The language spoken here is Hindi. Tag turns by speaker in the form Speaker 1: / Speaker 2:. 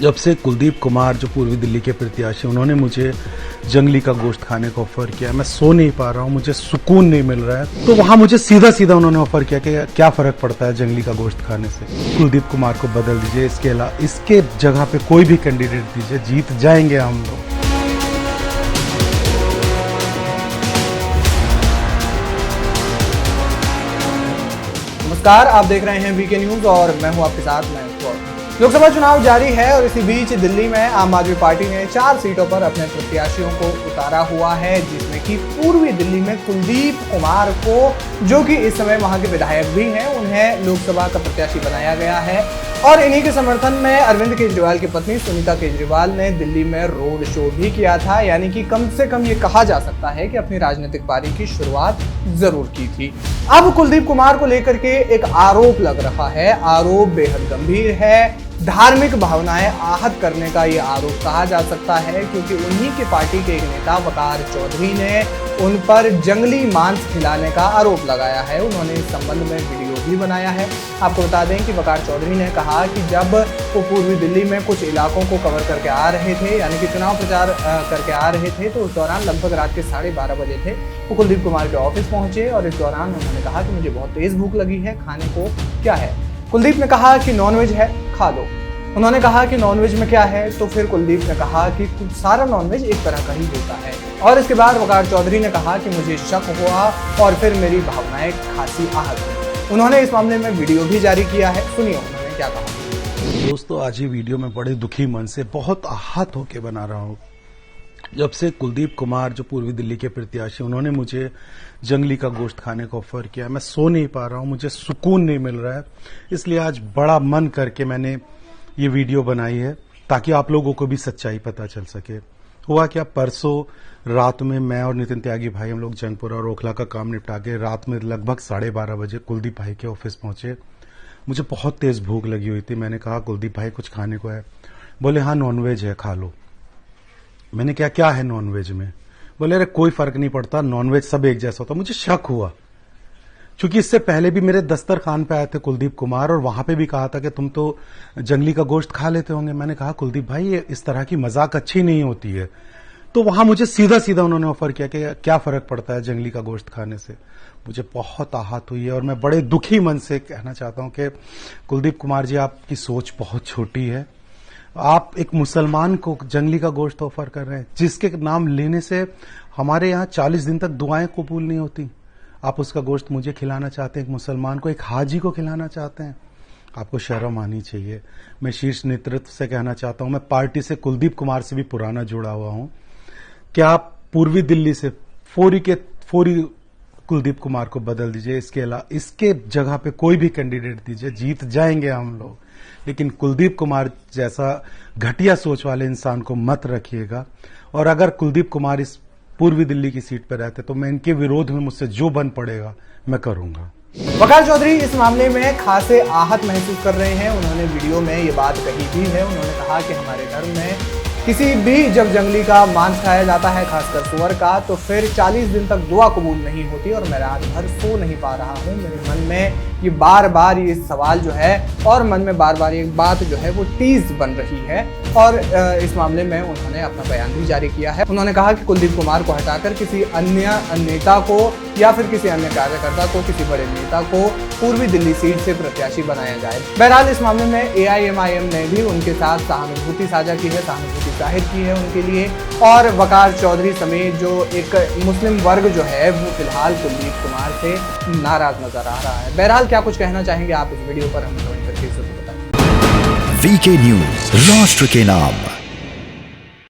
Speaker 1: जब से कुलदीप कुमार जो पूर्वी दिल्ली के प्रत्याशी, उन्होंने मुझे जंगली का गोश्त खाने का ऑफर किया, मैं सो नहीं पा रहा हूँ, मुझे सुकून नहीं मिल रहा है। तो वहां मुझे सीधा सीधा उन्होंने ऑफर किया कि क्या फर्क पड़ता है जंगली का गोश्त खाने से, कुलदीप कुमार को बदल दीजिए, इसके जगह पे कोई भी कैंडिडेट दीजिए, जीत जाएंगे हम लोग।
Speaker 2: नमस्कार, आप देख रहे हैं वीके न्यूज और मैं हूं आपके साथ। मैं लोकसभा चुनाव जारी है और इसी बीच दिल्ली में आम आदमी पार्टी ने 4 सीटों पर अपने प्रत्याशियों को उतारा हुआ है, जिसमें कि पूर्वी दिल्ली में कुलदीप कुमार को, जो कि इस समय वहां के विधायक भी हैं, उन्हें लोकसभा का प्रत्याशी बनाया गया है। और इन्हीं के समर्थन में अरविंद केजरीवाल की पत्नी सुनीता केजरीवाल ने दिल्ली में रोड शो भी किया था, यानी कि कम से कम ये कहा जा सकता है कि अपनी राजनीतिक पारी की शुरुआत जरूर की थी। अब कुलदीप कुमार को लेकर के एक आरोप लग रहा है, आरोप बेहद गंभीर है, धार्मिक भावनाएं आहत करने का ये आरोप कहा जा सकता है, क्योंकि उन्हीं की पार्टी के एक नेता वकार चौधरी ने उन पर जंगली मांस खिलाने का आरोप लगाया है। उन्होंने इस संबंध में वीडियो भी बनाया है। आपको बता दें कि वकार चौधरी ने कहा कि जब वो पूर्वी दिल्ली में कुछ इलाकों को कवर करके आ रहे थे, यानी कि चुनाव प्रचार करके आ रहे थे, तो उस दौरान लगभग रात के 12:30 बजे थे, वो कुलदीप कुमार के ऑफिस पहुंचे और इस दौरान उन्होंने कहा कि मुझे बहुत तेज भूख लगी है, खाने को क्या है। कुलदीप ने कहा कि नॉनवेज है, खा लो। उन्होंने कहा कि नॉनवेज में क्या है, तो फिर कुलदीप ने कहा कि सारा नॉनवेज एक तरह का ही होता है। और इसके बाद वकार चौधरी ने कहा कि मुझे शक हुआ और फिर मेरी भावनाएं खासी आहत हुई। उन्होंने इस मामले में वीडियो भी जारी किया है, सुनिए उन्होंने क्या कहा।
Speaker 1: दोस्तों, आज ये वीडियो में बड़े दुखी मन से बहुत आहत होकर बना रहा हूँ। जब से कुलदीप कुमार जो पूर्वी दिल्ली के प्रत्याशी, उन्होंने मुझे जंगली का गोश्त खाने का ऑफर किया, मैं सो नहीं पा रहा हूँ, मुझे सुकून नहीं मिल रहा है। इसलिए आज बड़ा मन करके मैंने ये वीडियो बनाई है, ताकि आप लोगों को भी सच्चाई पता चल सके। हुआ क्या, परसों रात में मैं और नितिन त्यागी भाई, हम लोग जंगपुरा और ओखला का काम निपटा के रात में लगभग 12:30 बजे कुलदीप भाई के ऑफिस पहुंचे। मुझे बहुत तेज भूख लगी हुई थी। मैंने कहा, कुलदीप भाई कुछ खाने को है? बोले हाँ, नॉनवेज है, खा लो। मैंने क्या है नॉनवेज में? बोले अरे कोई फर्क नहीं पड़ता, नॉनवेज सब एक जैसा होता। मुझे शक हुआ, क्योंकि इससे पहले भी मेरे दस्तरखान पे आए थे कुलदीप कुमार और वहां पे भी कहा था कि तुम तो जंगली का गोश्त खा लेते होंगे। मैंने कहा, कुलदीप भाई ये इस तरह की मजाक अच्छी नहीं होती है। तो वहां मुझे सीधा सीधा उन्होंने ऑफर किया कि क्या फर्क पड़ता है जंगली का गोश्त खाने से। मुझे बहुत आहत हुई है और मैं बड़े दुखी मन से कहना चाहता हूं कि कुलदीप कुमार जी, आपकी सोच बहुत छोटी है। आप एक मुसलमान को जंगली का गोश्त ऑफर कर रहे हैं, जिसके नाम लेने से हमारे यहाँ 40 दिन तक दुआएं कबूल नहीं होती। आप उसका गोश्त मुझे खिलाना चाहते हैं, एक मुसलमान को, एक हाजी को खिलाना चाहते हैं। आपको शर्म आनी चाहिए। मैं शीर्ष नेतृत्व से कहना चाहता हूं, मैं पार्टी से कुलदीप कुमार से भी पुराना जुड़ा हुआ हूं, कि आप पूर्वी दिल्ली से फौरी कुलदीप कुमार को बदल दीजिए, इसके जगह पे कोई भी कैंडिडेट दीजिए, जीत जाएंगे हम लोग। लेकिन कुलदीप कुमार जैसा घटिया सोच वाले इंसान को मत रखिएगा। और अगर कुलदीप कुमार इस पूर्वी दिल्ली की सीट पर रहते तो मैं इनके विरोध में मुझसे जो बन पड़ेगा मैं करूंगा।
Speaker 2: वकार चौधरी इस मामले में खासे आहत महसूस कर रहे हैं। उन्होंने वीडियो में ये बात कही भी है। उन्होंने कहा कि हमारे धर्म में किसी भी जब जंगली का मांस खाया जाता है, खासकर सुअर का, तो फिर 40 दिन तक दुआ कबूल नहीं होती और मैं रात भर सो नहीं पा रहा हूँ। मेरे मन में ये बार बार ये सवाल जो है और मन में बार बार ये बात जो है वो टीज बन रही है। और इस मामले में उन्होंने अपना बयान भी जारी किया है। उन्होंने कहा कि कुलदीप कुमार को हटाकर किसी अन्य नेता को या फिर किसी अन्य कार्यकर्ता को, किसी बड़े नेता को पूर्वी दिल्ली सीट से प्रत्याशी बनाया जाए। बहरहाल इस मामले में AIMIM ने भी उनके साथ सहानुभूति साझा की है, सहानुभूति जाहिर की है उनके लिए। और वकार चौधरी समेत जो एक मुस्लिम वर्ग जो है वो फिलहाल कुलदीप कुमार से नाराज नजर आ रहा है। बहरहाल क्या कुछ कहना चाहेंगे आप इस वीडियो पर, हमें कमेंट करके जरूर बताएं।
Speaker 3: वीके न्यूज, राष्ट्र के नाम।